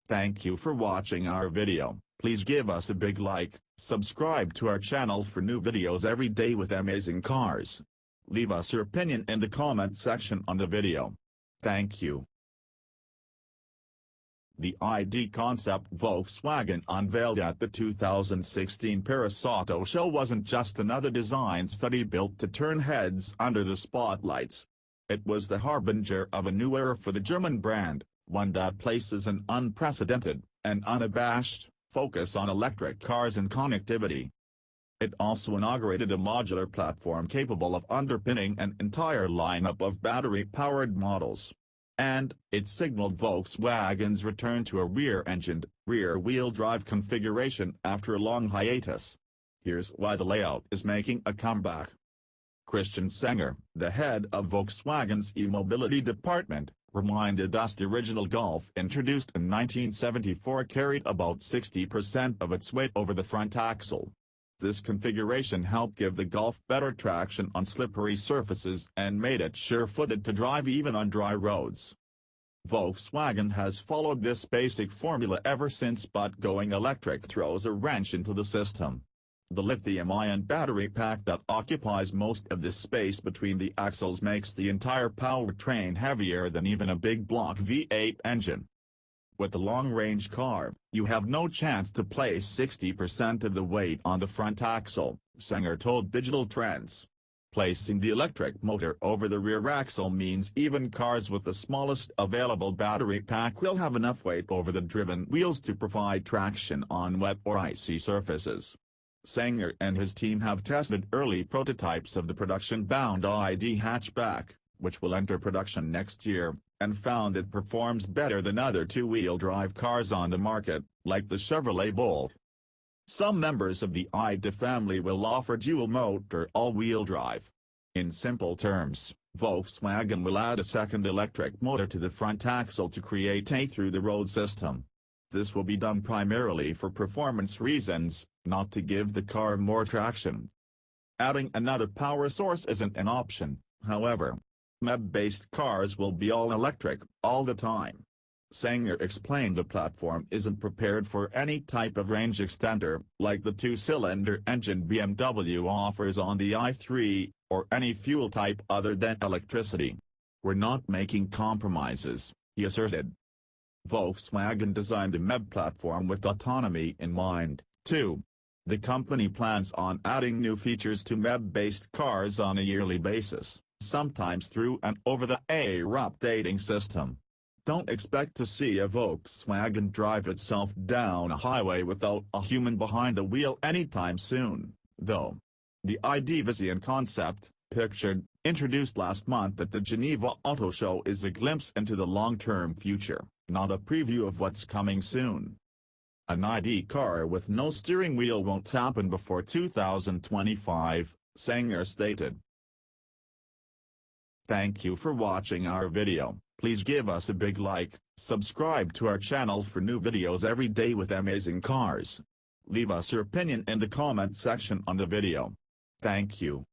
Thank you for watching our video. Please give us a big like, subscribe to our channel for new videos every day with amazing cars. Leave us your opinion in the comment section on the video. Thank you. The ID concept Volkswagen unveiled at the 2016 Paris Auto Show wasn't just another design study built to turn heads under the spotlights. It was the harbinger of a new era for the German brand, one that places an unprecedented, and unabashed, focus on electric cars and connectivity. It also inaugurated a modular platform capable of underpinning an entire lineup of battery-powered models. And it signaled Volkswagen's return to a rear-engined, rear-wheel drive configuration after a long hiatus. Here's why the layout is making a comeback. Christian Senger, the head of Volkswagen's e-mobility department, reminded us the original Golf, introduced in 1974, carried about 60% of its weight over the front axle. This configuration helped give the Golf better traction on slippery surfaces and made it sure-footed to drive even on dry roads. Volkswagen has followed this basic formula ever since, but going electric throws a wrench into the system. The lithium-ion battery pack that occupies most of the space between the axles makes the entire powertrain heavier than even a big block V8 engine. With the long-range car, you have no chance to place 60% of the weight on the front axle, Senger told Digital Trends. Placing the electric motor over the rear axle means even cars with the smallest available battery pack will have enough weight over the driven wheels to provide traction on wet or icy surfaces. Senger and his team have tested early prototypes of the production-bound ID hatchback, which will enter production next year, and found it performs better than other two-wheel drive cars on the market, like the Chevrolet Bolt. Some members of the ID family will offer dual-motor all-wheel drive. In simple terms, Volkswagen will add a second electric motor to the front axle to create a through-the-road system. This will be done primarily for performance reasons, not to give the car more traction. Adding another power source isn't an option, however. MEB-based cars will be all electric, all the time. Senger explained the platform isn't prepared for any type of range extender, like the two-cylinder engine BMW offers on the i3, or any fuel type other than electricity. We're not making compromises, he asserted. Volkswagen designed the MEB platform with autonomy in mind, too. The company plans on adding new features to MEB-based cars on a yearly basis, sometimes through an over-the-air updating system. Don't expect to see a Volkswagen drive itself down a highway without a human behind the wheel anytime soon, though. The ID Vision concept, pictured, introduced last month at the Geneva Auto Show, is a glimpse into the long-term future, not a preview of what's coming soon. An ID car with no steering wheel won't happen before 2025, Senger stated. Thank you for watching our video. Please give us a big like, subscribe to our channel for new videos every day with amazing cars. Leave us your opinion in the comment section on the video. Thank you.